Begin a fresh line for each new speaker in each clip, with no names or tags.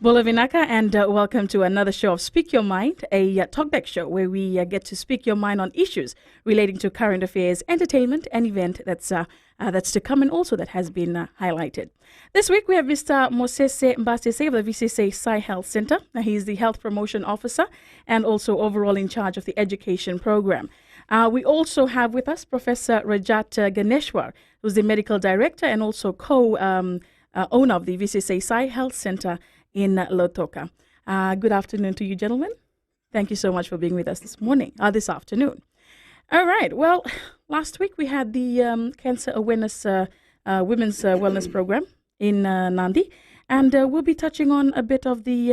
Bula Vinaka, and welcome to another show of Speak Your Mind, a talkback show where we get to speak your mind on issues relating to current affairs, entertainment, and event that's to come and also that has been highlighted. This week we have Mr. Mosese Mbasese of the VCC Sai Health Center. He's the Health Promotion Officer and also overall in charge of the education program. We also have with us Professor Rajat Ganeshwar, who's the Medical Director and also co-owner of the VCC Sai Health Center in Lotoka. Good afternoon to you, gentlemen. Thank you so much for being with us this afternoon. All right. Well, last week we had the Cancer Awareness Women's Wellness Program in Nandi, and we'll be touching on a bit of the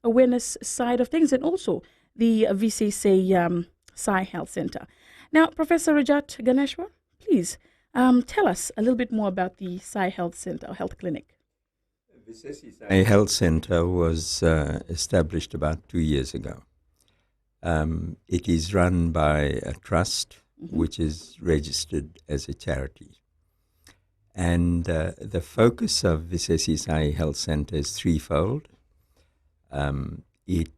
awareness side of things and also the VCC Sai Health Center. Now, Professor Rajat Ganeshwar, please tell us a little bit more about the Sai Health Center or Health Clinic.
A health center was established about 2 years ago. It is run by a trust which is registered as a charity. And the focus of VCC Health Center is threefold. It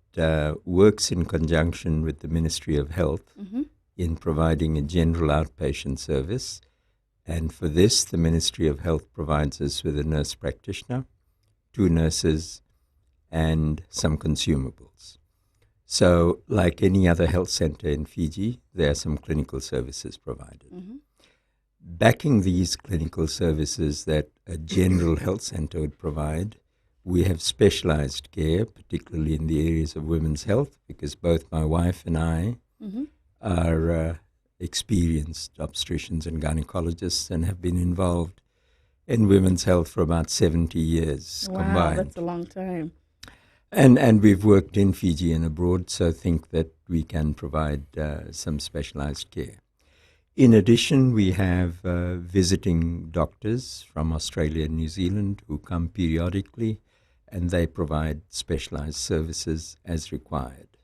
works in conjunction with the Ministry of Health in providing a general outpatient service. And for this, the Ministry of Health provides us with a nurse practitioner, 2 nurses, and some consumables. So, like any other health center in Fiji, there are some clinical services provided. Backing these clinical services that a general health center would provide, we have specialized care, particularly in the areas of women's health, because both my wife and I are experienced obstetricians and gynecologists and have been involved in women's health for about 70 years combined.
Wow, that's a long time.
And we've worked in Fiji and abroad, so think that we can provide some specialized care. In addition, we have visiting doctors from Australia and New Zealand who come periodically, and they provide specialized services as required.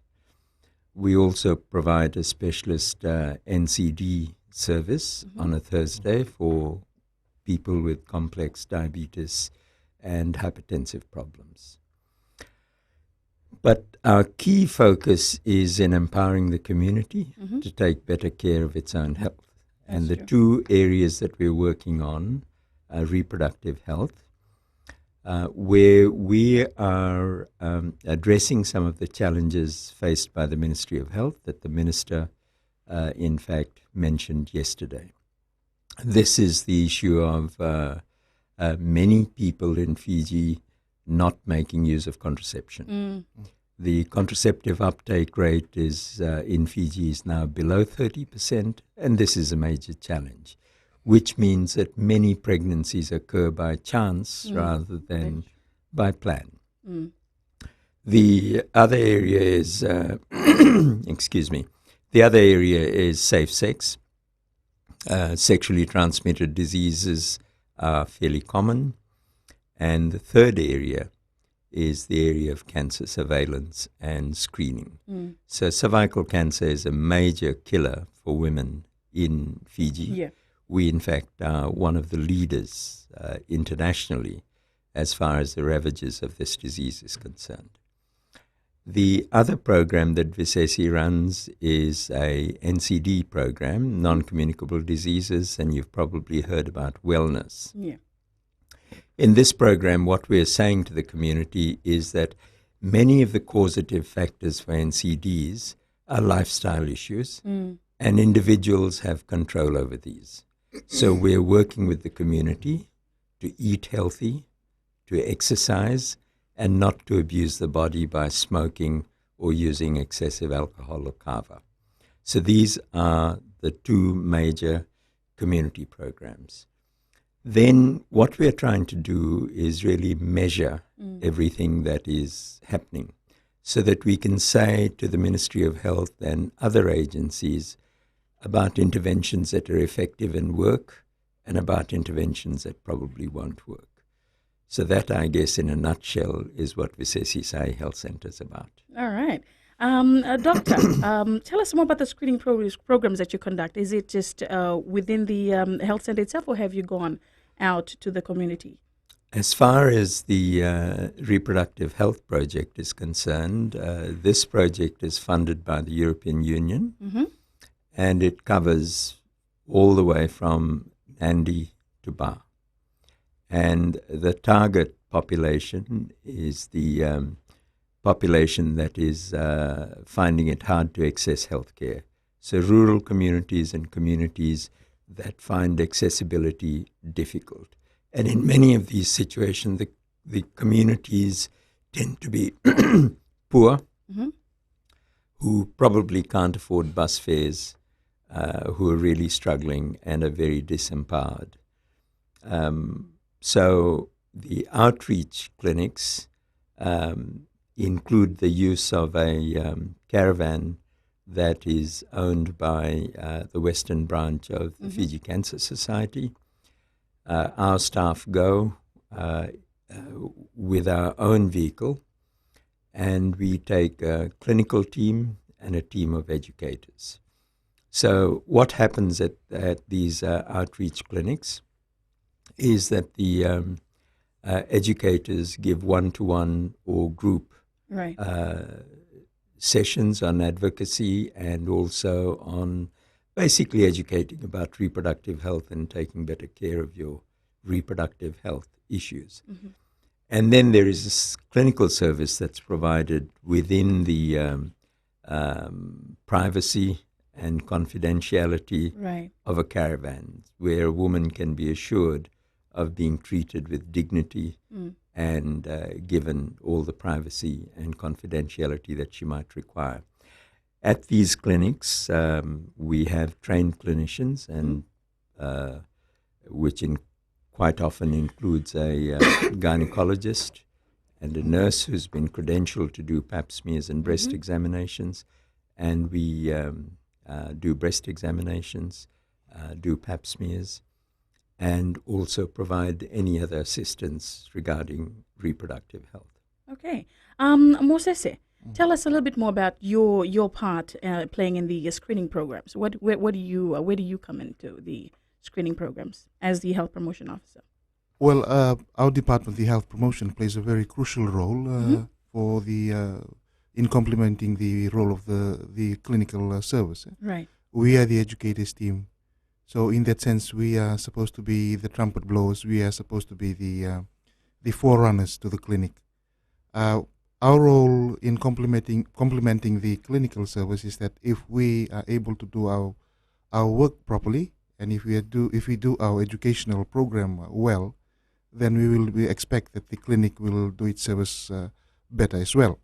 We also provide a specialist NCD service on a Thursday for people with complex diabetes and hypertensive problems. But our key focus is in empowering the community to take better care of its own health. And the 2 areas that we're working on are reproductive health, where we are addressing some of the challenges faced by the Ministry of Health that the Minister, in fact, mentioned yesterday. This is the issue of many people in Fiji not making use of contraception. The contraceptive uptake rate is in Fiji is now below 30%, and this is a major challenge, which means that many pregnancies occur by chance rather than by plan. The other area is, the other area is safe sex. Sexually transmitted diseases are fairly common. And the third area is the area of cancer surveillance and screening. So cervical cancer is a major killer for women in Fiji. We, in fact, are one of the leaders internationally as far as the ravages of this disease is concerned. The other program that VCC runs is a NCD program, non-communicable diseases, and you've probably heard about wellness. In this program, what we're saying to the community is that many of the causative factors for NCDs are lifestyle issues, and individuals have control over these. So we're working with the community to eat healthy, to exercise, and not to abuse the body by smoking or using excessive alcohol or kava. So these are the 2 major community programs. Then what we're trying to do is really measure everything that is happening so that we can say to the Ministry of Health and other agencies about interventions that are effective and work and about interventions that probably won't work. So that, I guess, in a nutshell, is what VCC Sai Health Center is about.
All right. Doctor, tell us more about the screening programs that you conduct. Is it just within the health center itself, or have you gone out to the community?
As far as the Reproductive Health Project is concerned, this project is funded by the European Union, and it covers all the way from Nandi to Ba. And the target population is the population that is finding it hard to access healthcare. So rural communities and communities that find accessibility difficult. And in many of these situations, the communities tend to be poor, who probably can't afford bus fares, who are really struggling and are very disempowered. So the outreach clinics include the use of a caravan that is owned by the Western branch of the Fiji Cancer Society. Our staff go with our own vehicle, and we take a clinical team and a team of educators. So what happens at these outreach clinics is that the educators give one-to-one or group sessions on advocacy and also on basically educating about reproductive health and taking better care of your reproductive health issues. And then there is this clinical service that's provided within the privacy and confidentiality of a caravan, where a woman can be assured of being treated with dignity and given all the privacy and confidentiality that she might require. At these clinics, we have trained clinicians, and which quite often includes a gynecologist and a nurse who's been credentialed to do pap smears and breast examinations. And we do breast examinations, do pap smears, and also provide any other assistance regarding reproductive health.
Okay. Mosese, tell us a little bit more about your part playing in the screening programs. Where do you come into the screening programs as the health promotion officer?
Well, our department, the health promotion, plays a very crucial role for the in complementing the role of the clinical service.
Right.
We are the educators team, so in that sense, we are supposed to be the trumpet blowers. We are supposed to be the forerunners to the clinic. Our role in complementing the clinical service is that if we are able to do our work properly, and if we do our educational program well, then we expect that the clinic will do its service better as well.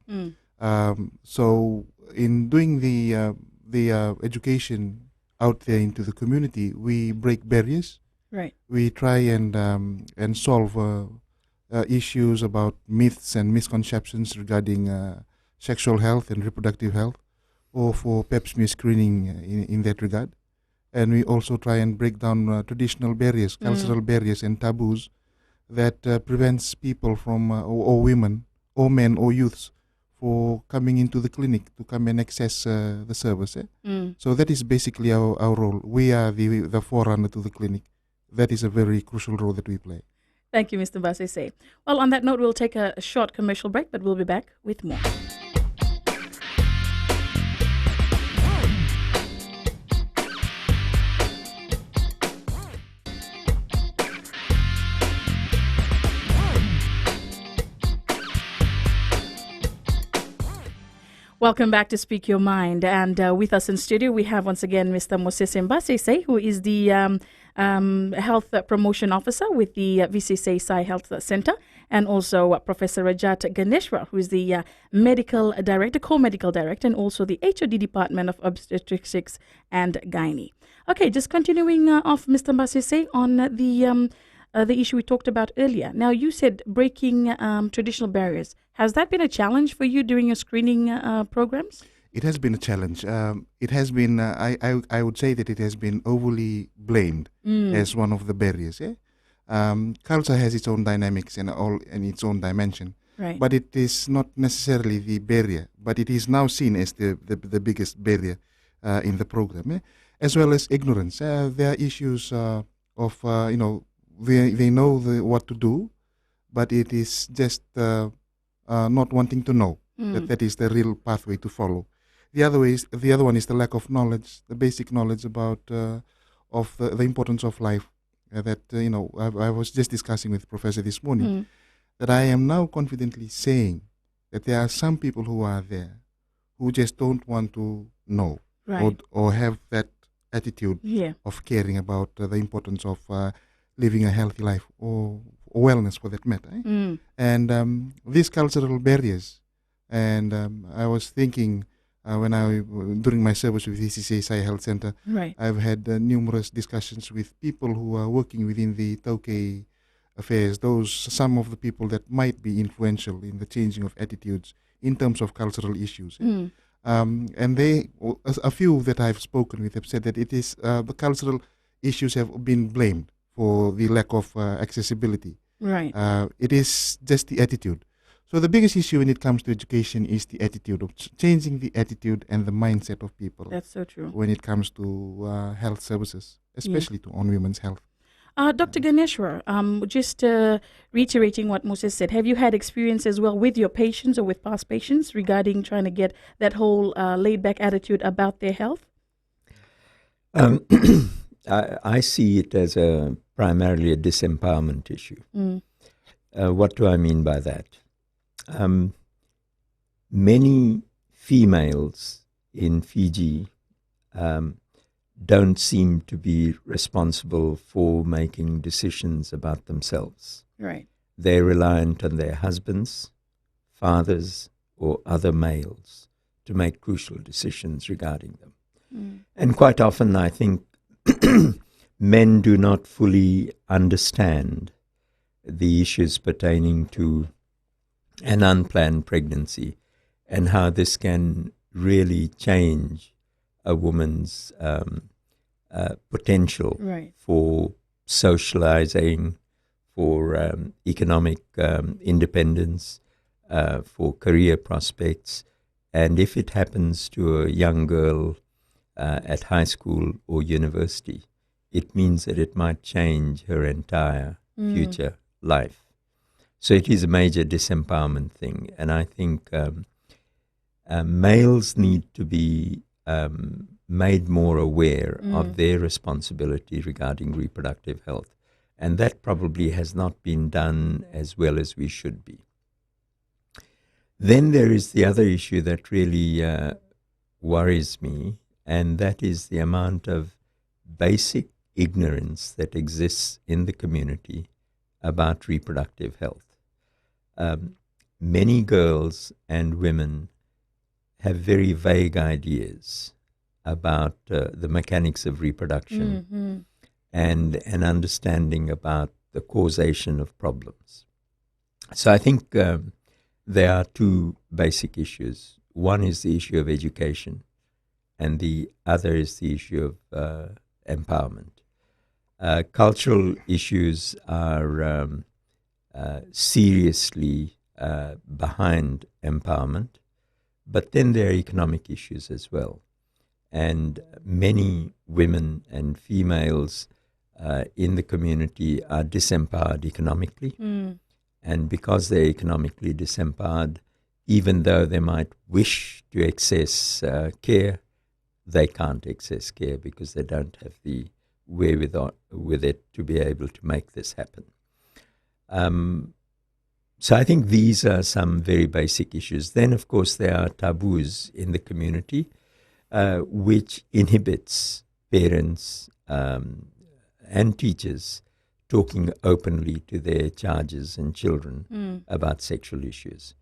So in doing the education out there into the community, we break barriers.
Right.
We try and solve issues about myths and misconceptions regarding sexual health and reproductive health, or for pap smear screening in that regard. And we also try and break down traditional barriers, cultural barriers and taboos that prevents people from, or women, or men, or youths, for coming into the clinic to come and access the service. So that is basically our role. We are the forerunner to the clinic. That is a very crucial role that we play.
Thank you, Mr. Basese. Well, on that note, we'll take a short commercial break, but we'll be back with more. Welcome back to Speak Your Mind. And with us in studio, we have once again Mr. Mosese Mbasese, who is the Health Promotion Officer with the VCC Sai Health Center, and also Professor Rajat Ganeshwar, who is the Medical Director, Co-Medical Director, and also the HOD Department of Obstetrics and Gynae. Okay, just continuing off, Mr. Mbasese, on the issue we talked about earlier. Now, you said breaking traditional barriers. Has that been a challenge for you during your screening programs?
It has been a challenge. It has been, I would say that it has been overly blamed as one of the barriers. Culture has its own dynamics and its own dimension.
Right.
But it is not necessarily the barrier, but it is now seen as the biggest barrier in the program, as well as ignorance. There are issues of, they know what to do, but it is just not wanting to know that is the real pathway to follow. The other one is the lack of knowledge, the basic knowledge about of the importance of life. I was just discussing with Professor this morning that I am now confidently saying that there are some people who are there who just don't want to know,
Right.
or have that attitude
Yeah.
of caring about the importance of living a healthy life, or wellness for that matter. And these cultural barriers, and I was thinking during my service with ECCA Sai Health Center,
Right.
I've had numerous discussions with people who are working within the Tauke affairs, some of the people that might be influential in the changing of attitudes in terms of cultural issues. And a few that I've spoken with have said that it is the cultural issues have been blamed for the lack of accessibility.
Right.
It is just the attitude. So the biggest issue when it comes to education is the attitude of changing the attitude and the mindset of people.
That's so true.
When it comes to health services, especially on women's health.
Dr. Ganeshwar, just reiterating what Moses said, have you had experience as well with your patients or with past patients regarding trying to get that whole laid-back attitude about their health?
I see it as primarily a disempowerment issue. What do I mean by that? Many females in Fiji don't seem to be responsible for making decisions about themselves.
Right.
They're reliant on their husbands, fathers, or other males to make crucial decisions regarding them. And quite often I think men do not fully understand the issues pertaining to an unplanned pregnancy and how this can really change a woman's potential
Right.
for socializing, for economic independence, for career prospects. And if it happens to a young girl at high school or university, it means that it might change her entire future life. So it is a major disempowerment thing. And I think males need to be made more aware of their responsibility regarding reproductive health. And that probably has not been done as well as we should be. Then there is the other issue that really worries me, and that is the amount of basic ignorance that exists in the community about reproductive health. Many girls and women have very vague ideas about the mechanics of reproduction and an understanding about the causation of problems. So I think there are two basic issues. One is the issue of education, and the other is the issue of empowerment. Cultural issues are seriously behind empowerment, but then there are economic issues as well. And many women and females in the community are disempowered economically. And because they're economically disempowered, even though they might wish to access care, they can't access care because they don't have the wherewithal with it to be able to make this happen. So I think these are some very basic issues. Then, of course, there are taboos in the community, which inhibits parents and teachers talking openly to their charges and children about sexual issues.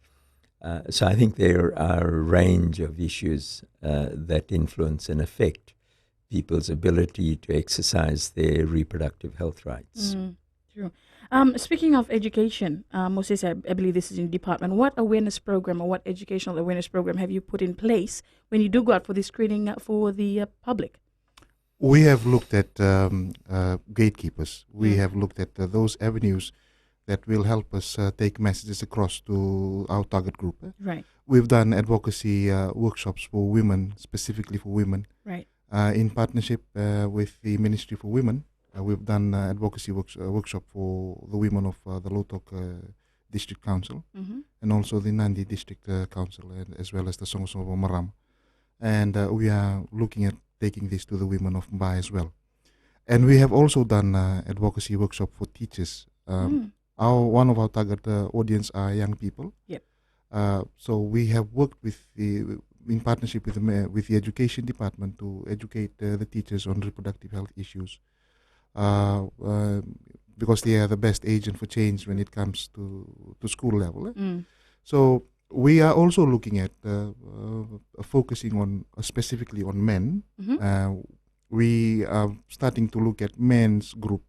So I think there are a range of issues that influence and affect people's ability to exercise their reproductive health rights.
True. Speaking of education, Moses, I believe this is in your department. What awareness program or what educational awareness program have you put in place when you do go out for the screening for the public?
We have looked at gatekeepers. We have looked at those avenues that will help us take messages across to our target group.
Right.
We've done advocacy workshops for women, specifically for women,
Right.
in partnership with the Ministry for Women. We've done advocacy workshop for the women of the Lotok District Council and also the Nandi District Council, as well as the Songosovo Maram. And we are looking at taking this to the women of Mbai as well. And we have also done advocacy workshop for teachers. One of our target audience are young people.
Yep.
So we have worked in partnership with the education department to educate the teachers on reproductive health issues, because they are the best agent for change when it comes to school level. So we are also looking at focusing on specifically on men. We are starting to look at men's group.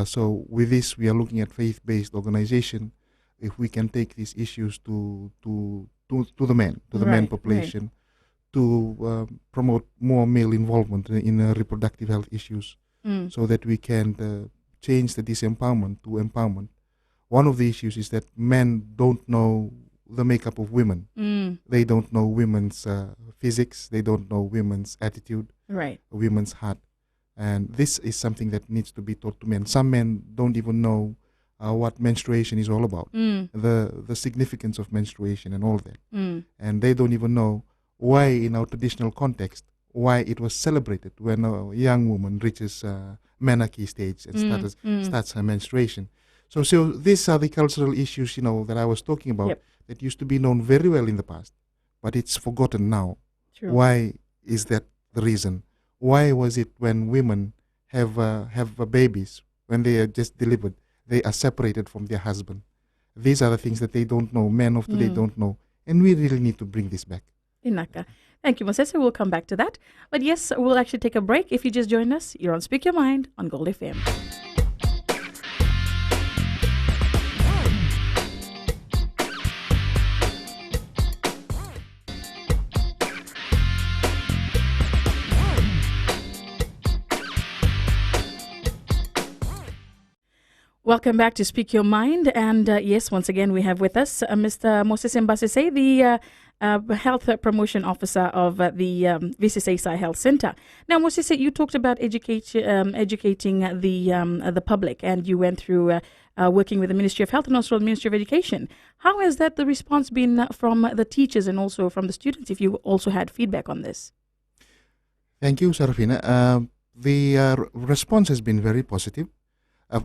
So with this, we are looking at faith-based organization. If we can take these issues to the men, to the men population, to promote more male involvement in reproductive health issues, so that we can change the disempowerment to empowerment. One of the issues is that men don't know the makeup of women. They don't know women's physics. They don't know women's attitude, women's heart. And this is something that needs to be taught to men. Some men don't even know what menstruation is all about, the significance of menstruation and all that. And they don't even know why, in our traditional context, why it was celebrated when a young woman reaches menarche stage and starts her menstruation. So these are the cultural issues, that I was talking about, that used to be known very well in the past, but it's forgotten now.
True.
Why is that the reason? Why was it when women have babies, when they are just delivered, they are separated from their husband? These are the things that they don't know, men of today don't know. And we really need to bring this back.
Inaka. Thank you, Mosese. We'll come back to that. But yes, we'll actually take a break. If you just joined us, you're on Speak Your Mind on Gold FM. Welcome back to Speak Your Mind. And yes, once again, we have with us Mr. Moses Mbasese, the Health Promotion Officer of the VCSA Health Center. Now, Moses, you talked about educating the public, and you went through working with the Ministry of Health and also the Ministry of Education. How has that the response been from the teachers and also from the students, if you also had feedback on this?
Thank you, Sarafina. The response has been very positive.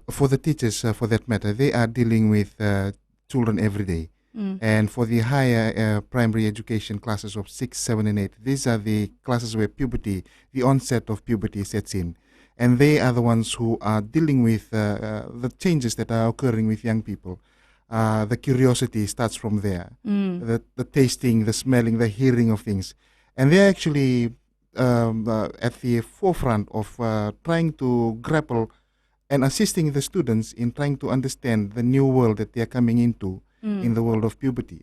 For the teachers, for that matter, they are dealing with children every day. And for the higher primary education classes of 6, 7, and 8, these are the classes where puberty, the onset of puberty sets in. And they are the ones who are dealing with the changes that are occurring with young people. The curiosity starts from there. The tasting, the smelling, the hearing of things. And they're actually at the forefront of trying to grapple and assisting the students in trying to understand the new world that they are coming into in the world of puberty.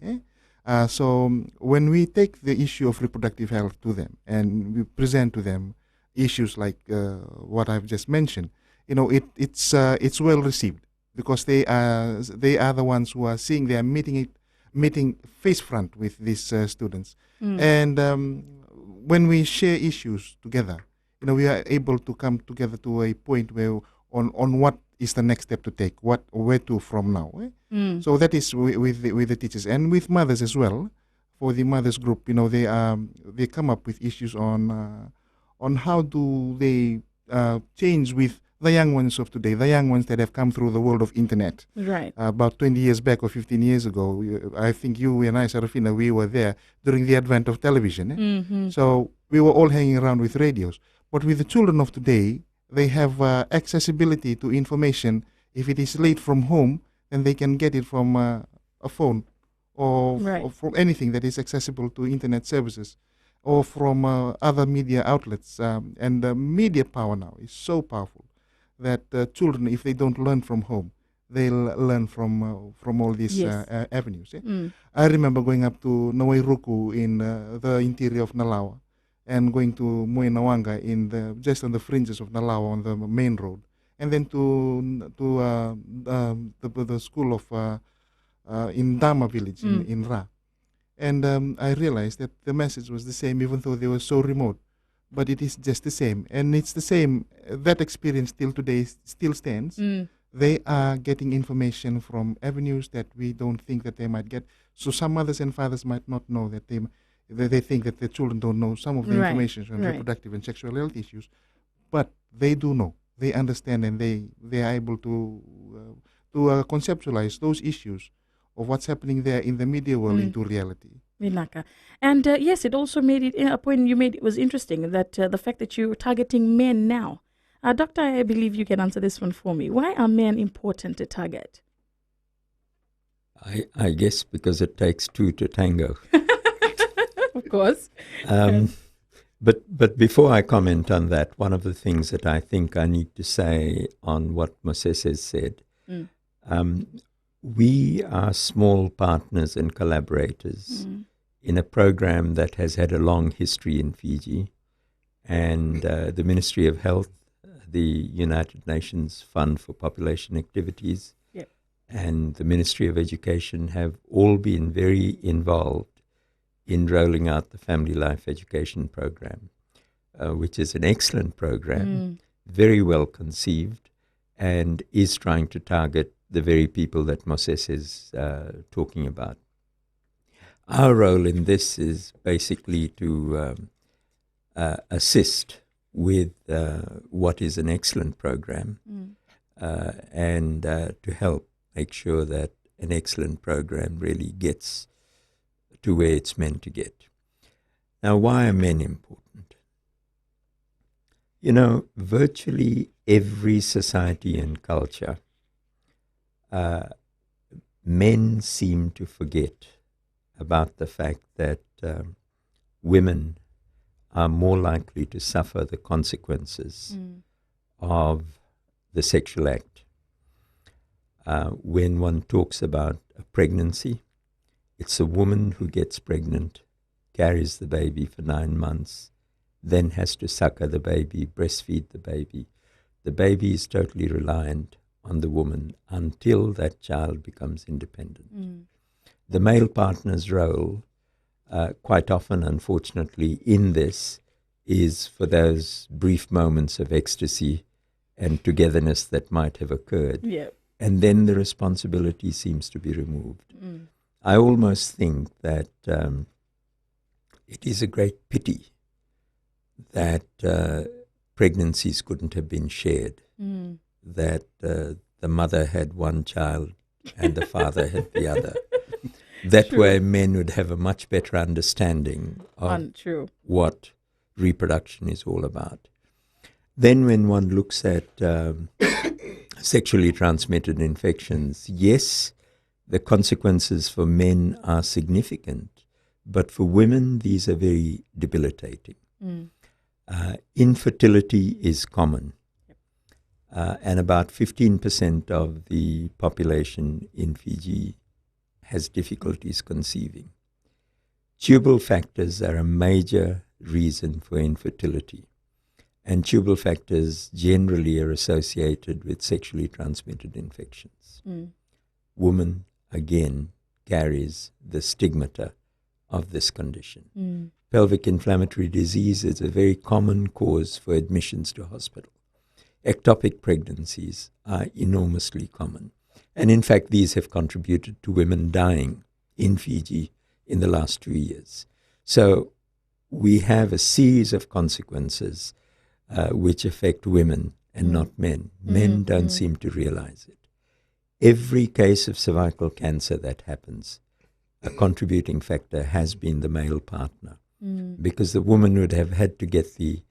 So when we take the issue of reproductive health to them and we present to them issues like what I've just mentioned, it's well received, because they are the ones who are seeing, they are meeting face front with these students. And when we share issues together, we are able to come together to a point where on what is the next step to take, where to from now. So that is with the teachers and with mothers as well. For the mothers group, they come up with issues on how do they change with the young ones of today, the young ones that have come through the world of internet.
Right.
About 20 years back or 15 years ago, I think you and I, Sarafina, we were there during the advent of television. So we were all hanging around with radios. But with the children of today, they have accessibility to information. If it is late from home, then they can get it from a phone or from anything that is accessible to internet services or from other media outlets. And the media power now is so powerful that children, if they don't learn from home, they'll learn from all these avenues. I remember going up to Nawairuku in the interior of Nalawa, and going to Moenawanga just on the fringes of Nalawa on the main road, and then to the school of in Dama village in Ra. And I realized that the message was the same, even though they were so remote, but it is just the same. And it's the same. That experience till today still stands. They are getting information from avenues that we don't think that they might get. So some mothers and fathers might not know that they think that their children don't know some of the information on reproductive and sexual health issues, but they do know. They understand, and they are able to conceptualize those issues of what's happening there in the media world into reality.
Vinaka. And yes, it also made it, a point you made, it was interesting that the fact that you're targeting men now. Doctor, I believe you can answer this one for me. Why are men important to target?
I guess because it takes two to tango.
Of course.
But before I comment on that, one of the things that I think I need to say on what Moses has said, we are small partners and collaborators in a program that has had a long history in Fiji, and the Ministry of Health, the United Nations Fund for Population Activities, and the Ministry of Education have all been very involved in rolling out the Family Life Education Program, which is an excellent program, very well conceived, and is trying to target the very people that Moses is talking about. Our role in this is basically to assist with what is an excellent program and to help make sure that an excellent program really gets to where it's meant to get. Now, why are men important? You know, virtually every society and culture, men seem to forget about the fact that women are more likely to suffer the consequences of the sexual act. When one talks about a pregnancy, it's a woman who gets pregnant, carries the baby for 9 months, then has to suckle the baby, breastfeed the baby. The baby is totally reliant on the woman until that child becomes independent. The male partner's role, quite often, unfortunately, in this is for those brief moments of ecstasy and togetherness that might have occurred. And then the responsibility seems to be removed. I almost think that it is a great pity that pregnancies couldn't have been shared, that the mother had one child and the father had the other. That way men would have a much better understanding of what reproduction is all about. Then when one looks at sexually transmitted infections, yes, the consequences for men are significant, but for women these are very debilitating. Infertility is common, and about 15% of the population in Fiji has difficulties conceiving. Tubal factors are a major reason for infertility, and tubal factors generally are associated with sexually transmitted infections. Woman, again, carries the stigmata of this condition. Pelvic inflammatory disease is a very common cause for admissions to hospital. Ectopic pregnancies are enormously common. And in fact, these have contributed to women dying in Fiji in the last 2 years. So we have a series of consequences which affect women and not men. Men don't seem to realize it. Every case of cervical cancer that happens, a contributing factor has been the male partner, because the woman would have had to get the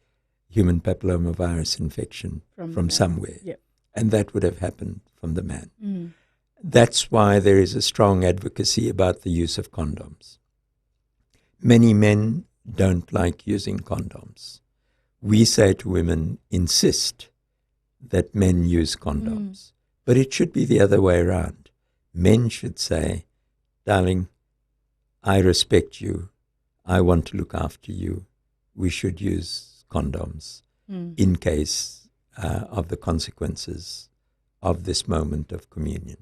human papillomavirus infection from somewhere. And that would have happened from the man. That's why there is a strong advocacy about the use of condoms. Many men don't like using condoms. We say to women, insist that men use condoms. But it should be the other way around. Men should say, darling, I respect you. I want to look after you. We should use condoms in case of the consequences of this moment of communion.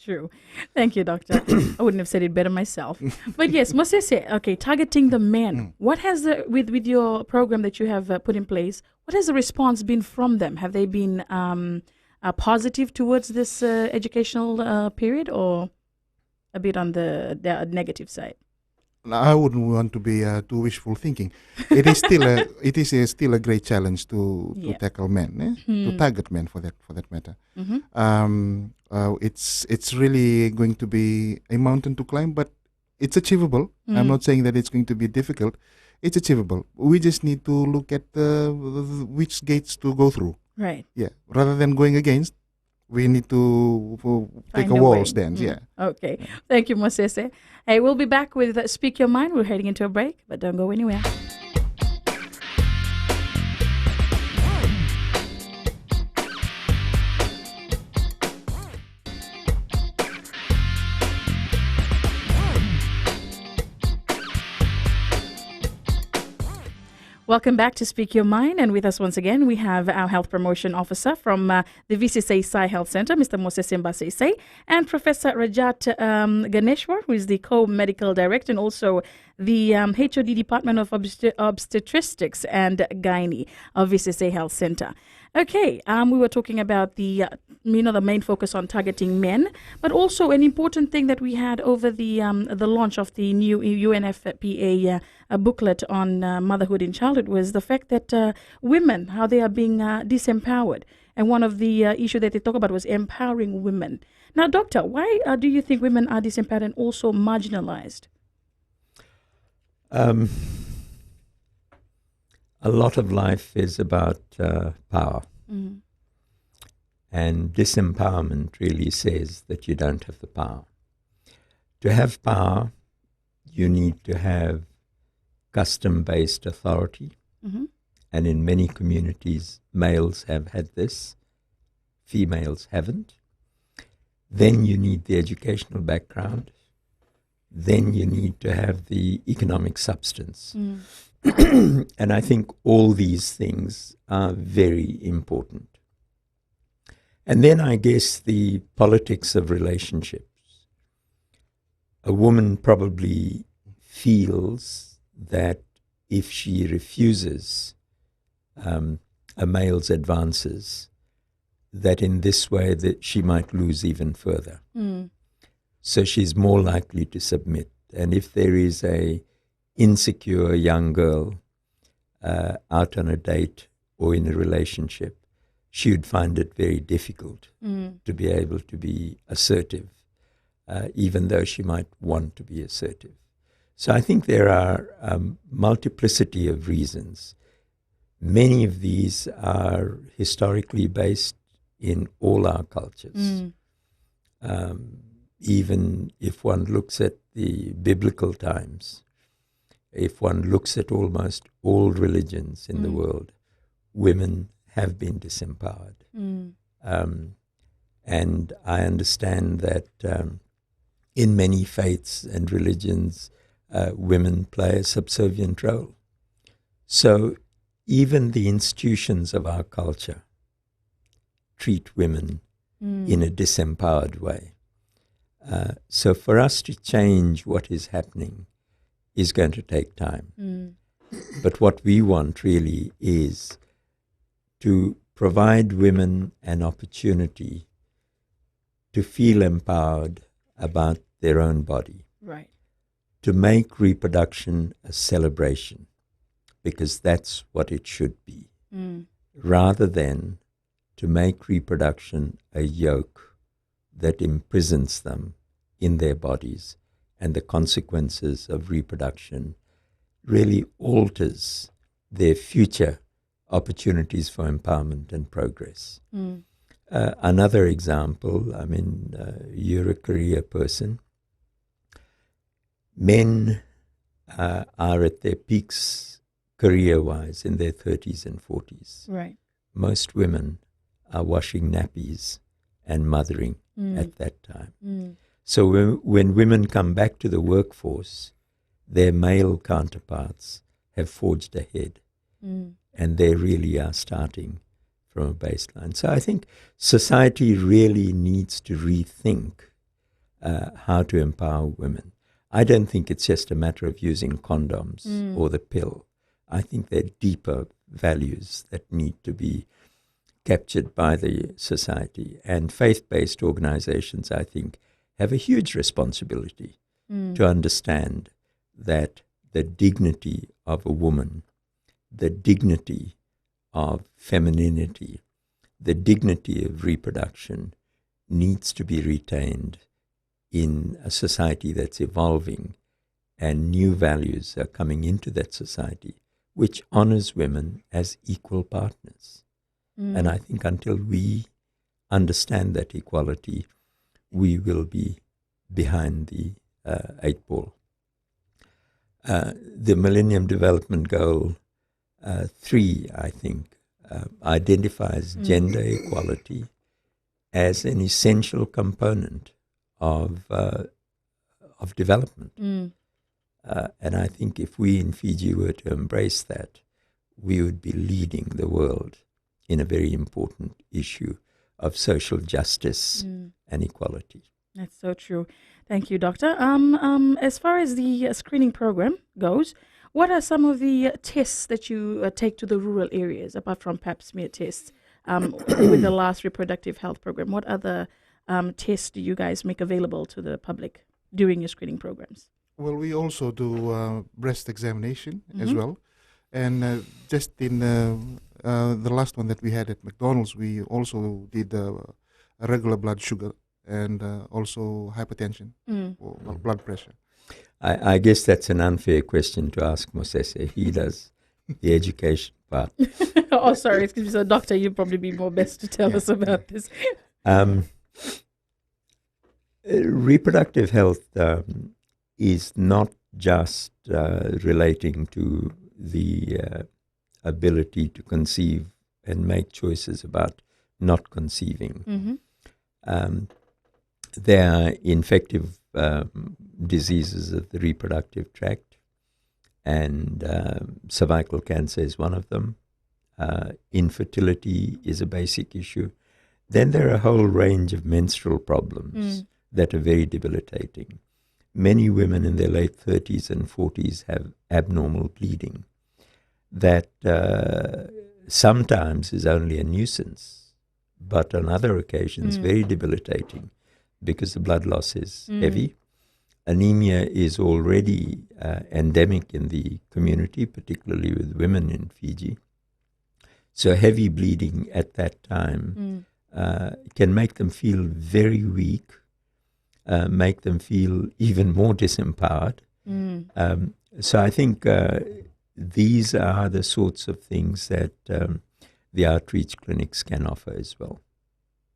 True. Thank you, Doctor. I wouldn't have said it better myself. But yes, Mosese, okay, targeting the men. What has with your program that you have put in place, what has the response been from them? Have they been positive towards this educational period, or a bit on the negative side?
I wouldn't want to be too wishful thinking. It is still a great challenge to tackle men, to target men for that matter. It's really going to be a mountain to climb, but it's achievable. I'm not saying that it's going to be difficult. It's achievable. We just need to look at which gates to go through.
Right.
Yeah. Rather than going against, we need to take a wall stand. Yeah.
Okay. Thank you, Mosese. Hey, we'll be back with Speak Your Mind. We're heading into a break, but don't go anywhere. Welcome back to Speak Your Mind, and with us once again we have our Health Promotion Officer from the VCSA Sai Health Center, Mr. Moses Mbasese, and Professor Rajat Ganeshwar, who is the Co-Medical Director and also the HOD Department of Obstetrics and Gynae of VCSA Health Center. Okay, we were talking about the main focus on targeting men, but also an important thing that we had over the launch of the new UNFPA booklet on motherhood in childhood was the fact that women, how they are being disempowered. And one of the issues that they talk about was empowering women. Now, Doctor, why do you think women are disempowered and also marginalized?
A lot of life is about power. And disempowerment really says that you don't have the power. To have power, you need to have custom-based authority. And in many communities, males have had this, females haven't. Then you need the educational background. Then you need to have the economic substance. And I think all these things are very important. And then I guess the politics of relationships. A woman probably feels that if she refuses a male's advances, that in this way that she might lose even further. So she's more likely to submit. And if there is a insecure young girl out on a date or in a relationship, she would find it very difficult to be able to be assertive, even though she might want to be assertive. So I think there are multiplicity of reasons. Many of these are historically based in all our cultures. Even if one looks at the biblical times, if one looks at almost all religions in the world, women have been disempowered. And I understand that in many faiths and religions, women play a subservient role. So even the institutions of our culture treat women in a disempowered way. So for us to change what is happening is going to take time. But what we want really is to provide women an opportunity to feel empowered about their own body.
Right.
To make reproduction a celebration, because that's what it should be, rather than to make reproduction a yoke that imprisons them in their bodies, and the consequences of reproduction really alters their future opportunities for empowerment and progress. Another example, you're a career person. Men are at their peaks career-wise in their 30s and 40s.
Right.
Most women are washing nappies and mothering at that time. So when women come back to the workforce, their male counterparts have forged ahead, and they really are starting from a baseline. So I think society really needs to rethink how to empower women. I don't think it's just a matter of using condoms or the pill. I think there are deeper values that need to be captured by the society. And faith-based organizations, I think, have a huge responsibility to understand that the dignity of a woman, the dignity of femininity, the dignity of reproduction needs to be retained in a society that's evolving, and new values are coming into that society, which honors women as equal partners. And I think until we understand that equality, we will be behind the 8 ball. The Millennium Development Goal 3, I think, identifies gender equality as an essential component of development. And I think if we in Fiji were to embrace that, we would be leading the world in a very important issue of social justice and equality.
That's so true. Thank you, Doctor. As far as the screening program goes, what are some of the tests that you take to the rural areas, apart from pap smear tests, with the last reproductive health program? What other tests do you guys make available to the public during your screening programs?
Well, we also do breast examination as well. And just in the last one that we had at McDonald's, we also did a regular blood sugar and also hypertension or blood pressure.
I guess that's an unfair question to ask Mosese. He does the education part.
Oh, sorry. Excuse me. So, Doctor, you'd probably be more best to tell us about this.
Reproductive health is not just relating to the ability to conceive and make choices about not conceiving. There are infective diseases of the reproductive tract, and cervical cancer is one of them. Infertility is a basic issue. Then there are a whole range of menstrual problems that are very debilitating. Many women in their late 30s and 40s have abnormal bleeding that sometimes is only a nuisance, but on other occasions very debilitating because the blood loss is heavy. Anemia is already endemic in the community, particularly with women in Fiji. So heavy bleeding at that time can make them feel very weak, make them feel even more disempowered. So I think these are the sorts of things that the outreach clinics can offer as well.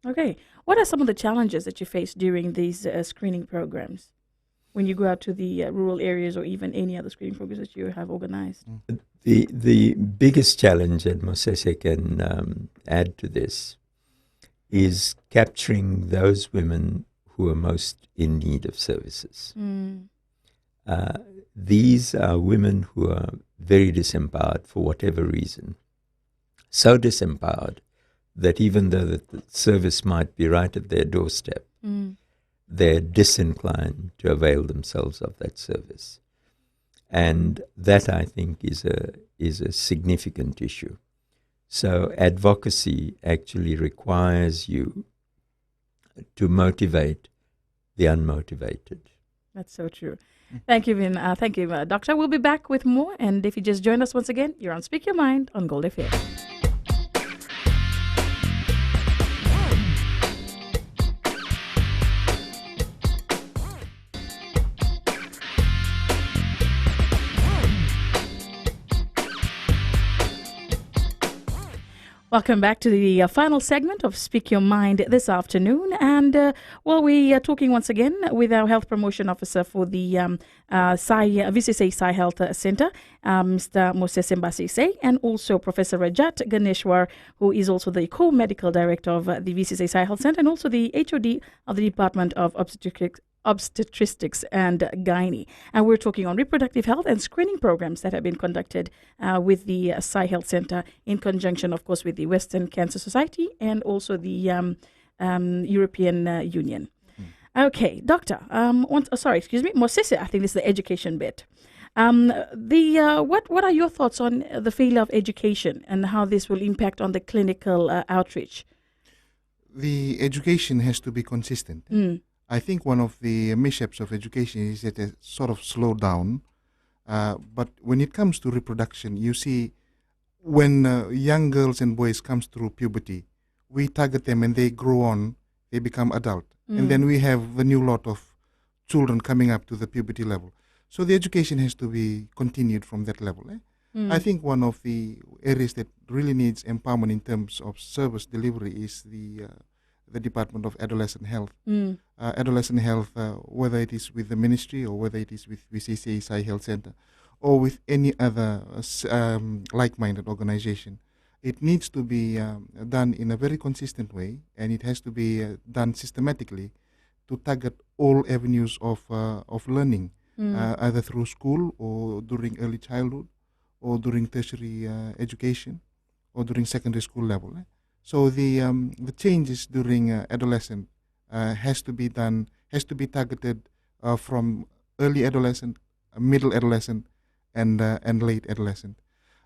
Okay. What are some of the challenges that you face during these screening programs when you go out to the rural areas or even any other screening programs that you have organized?
The biggest challenge, and Mosese can add to this, is capturing those women who are most in need of services. These are women who are very disempowered for whatever reason. So disempowered that even though the service might be right at their doorstep, they're disinclined to avail themselves of that service. And that, I think, is a significant issue. So advocacy actually requires you to motivate the unmotivated.
That's so true. Thank you, Vin. Thank you, Doctor. We'll be back with more. And if you just joined us once again, you're on Speak Your Mind on Gold FM. Welcome back to the final segment of Speak Your Mind this afternoon. And, we are talking once again with our Health Promotion Officer for the VCSA Sai Health Center, Mr. Mosese Mbasise, and also Professor Rajat Ganeshwar, who is also the Co-Medical Director of the VCSA Sai Health Center and also the HOD of the Department of Obstetrics and Gynae. And we're talking on reproductive health and screening programs that have been conducted with the Sai Health Center in conjunction, of course, with the Western Cancer Society and also the European Union. Okay, doctor. Sorry, excuse me, Mosese. I think this is the education bit. What are your thoughts on the failure of education and how this will impact on the clinical outreach?
The education has to be consistent.
Mm.
I think one of the mishaps of education is that it sort of slowed down. But when it comes to reproduction, you see, when young girls and boys comes through puberty, we target them and they grow on, they become adult. And then we have the new lot of children coming up to the puberty level. So the education has to be continued from that level. I think one of the areas that really needs empowerment in terms of service delivery is the Department of Adolescent Health. Adolescent health, whether it is with the ministry or whether it is with VCCI Health Center or with any other like-minded organization, it needs to be done in a very consistent way, and it has to be done systematically to target all avenues of learning, either through school or during early childhood or during tertiary education or during secondary school level. So the changes during adolescent has to be targeted from early adolescent, middle adolescent, and late adolescent.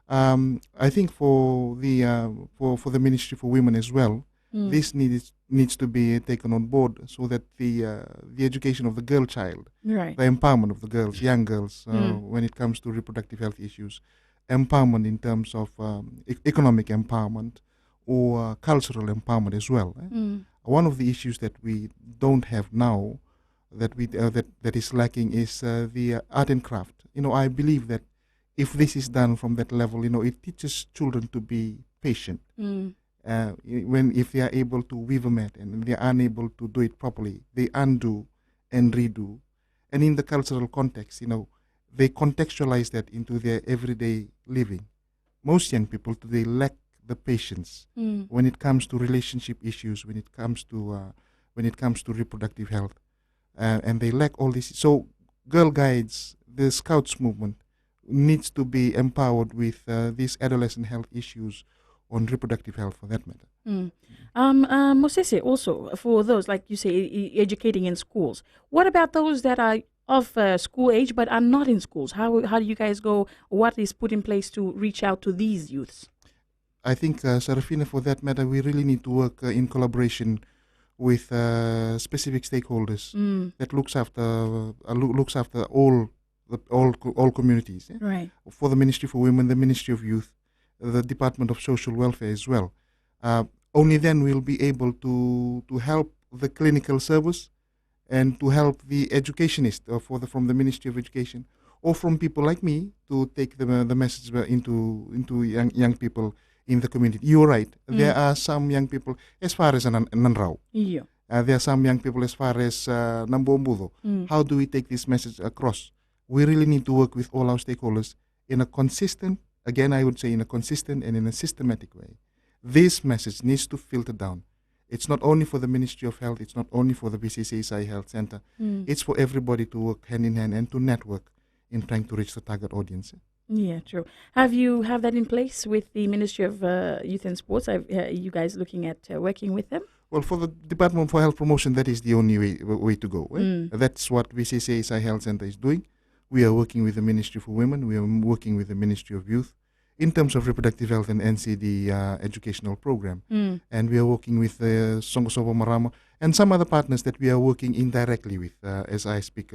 I think for the Ministry for Women as well, this needs to be taken on board so that the education of the girl child,
Right.
the empowerment of the girls, young girls, when it comes to reproductive health issues, empowerment in terms of economic empowerment or cultural empowerment as well. One of the issues that we don't have now that is lacking is the art and craft. I believe that if this is done from that level, it teaches children to be patient. If they are able to weave a mat and they are unable to do it properly, they undo and redo. And in the cultural context, they contextualize that into their everyday living. Most young people today lack the patience when it comes to relationship issues, when it comes to reproductive health, and they lack all this. So, Girl Guides, the Scouts movement, needs to be empowered with these adolescent health issues on reproductive health, for that matter.
Mosese, also for those, like you say, educating in schools. What about those that are of school age but are not in schools? How do you guys go? What is put in place to reach out to these youths?
I think, Sarafina, for that matter, we really need to work in collaboration with specific stakeholders that looks after all communities.
Right.
For the Ministry for Women, the Ministry of Youth, the Department of Social Welfare as well. Only then we'll be able to help the clinical service and to help the educationist from the Ministry of Education, or from people like me to take the message into young people in the community. You're right. There are some young people as far as Nanrao.
Yeah.
There are some young people as far as Nambombudo. How do we take this message across? We really need to work with all our stakeholders in a consistent, again I would say in a consistent and in a systematic way. This message needs to filter down. It's not only for the Ministry of Health, it's not only for the BCCSI Health Center. It's for everybody to work hand in hand and to network in trying to reach the target audience.
Yeah, true. Have you have that in place with the Ministry of Youth and Sports? Are you guys looking at working with them?
Well, for the Department for Health Promotion, that is the only way to go. That's what BCCSI Health Center is doing. We are working with the Ministry for Women. We are working with the Ministry of Youth in terms of reproductive health and NCD educational program. And we are working with Songosobo Marama and some other partners that we are working indirectly with as I speak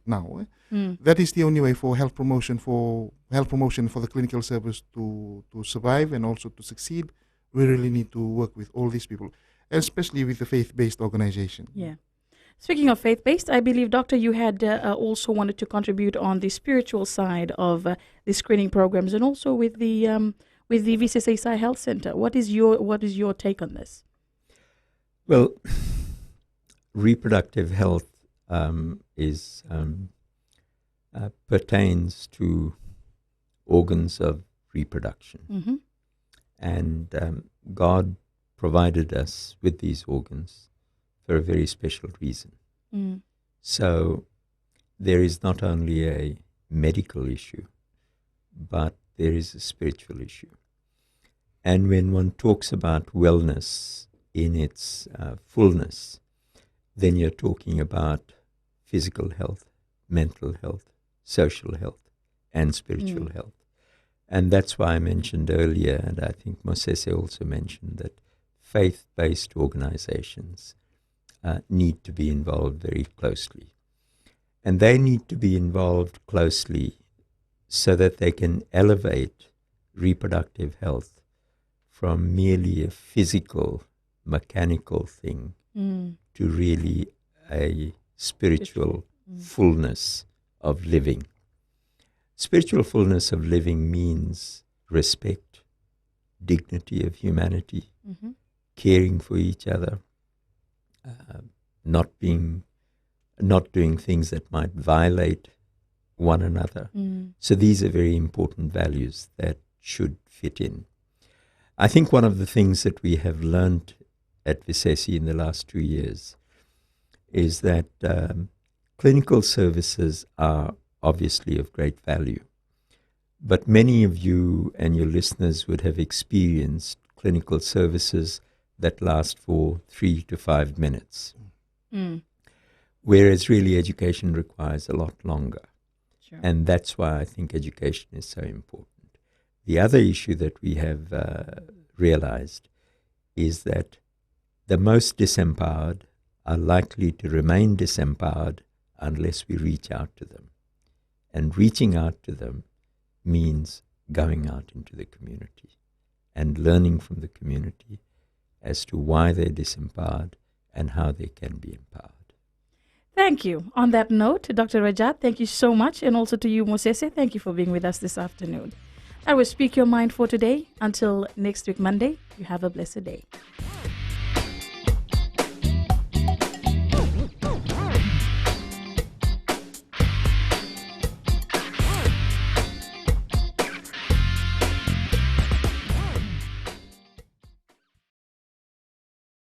now. That is the only way for health promotion for the clinical service to survive and also to succeed. We really need to work with all these people, especially with the faith-based organization.
Yeah. Speaking of faith-based, I believe, Doctor, you had also wanted to contribute on the spiritual side of the screening programs and also with the VCCSI Health Center. What is your take on this?
Well, reproductive health pertains to organs of reproduction. And God provided us with these organs for a very special reason. So there is not only a medical issue, but there is a spiritual issue. And when one talks about wellness in its fullness, then you're talking about physical health, mental health, social health, and spiritual health. And that's why I mentioned earlier, and I think Mosese also mentioned, that faith-based organizations need to be involved very closely. And they need to be involved closely so that they can elevate reproductive health from merely a physical, mechanical thing to really a spiritual fullness of living. Spiritual fullness of living means respect, dignity of humanity, caring for each other, not doing things that might violate one another. So these are very important values that should fit in. I think one of the things that we have learned at Visesi in the last 2 years is that clinical services are obviously of great value. But many of you and your listeners would have experienced clinical services that last for 3 to 5 minutes. Whereas really education requires a lot longer.
Sure.
And that's why I think education is so important. The other issue that we have realized is that the most disempowered are likely to remain disempowered unless we reach out to them. And reaching out to them means going out into the community and learning from the community as to why they're disempowered and how they can be empowered.
Thank you. On that note, Dr. Rajat, thank you so much. And also to you, Mosese, thank you for being with us this afternoon. I will Speak Your Mind for today. Until next week, Monday, you have a blessed day.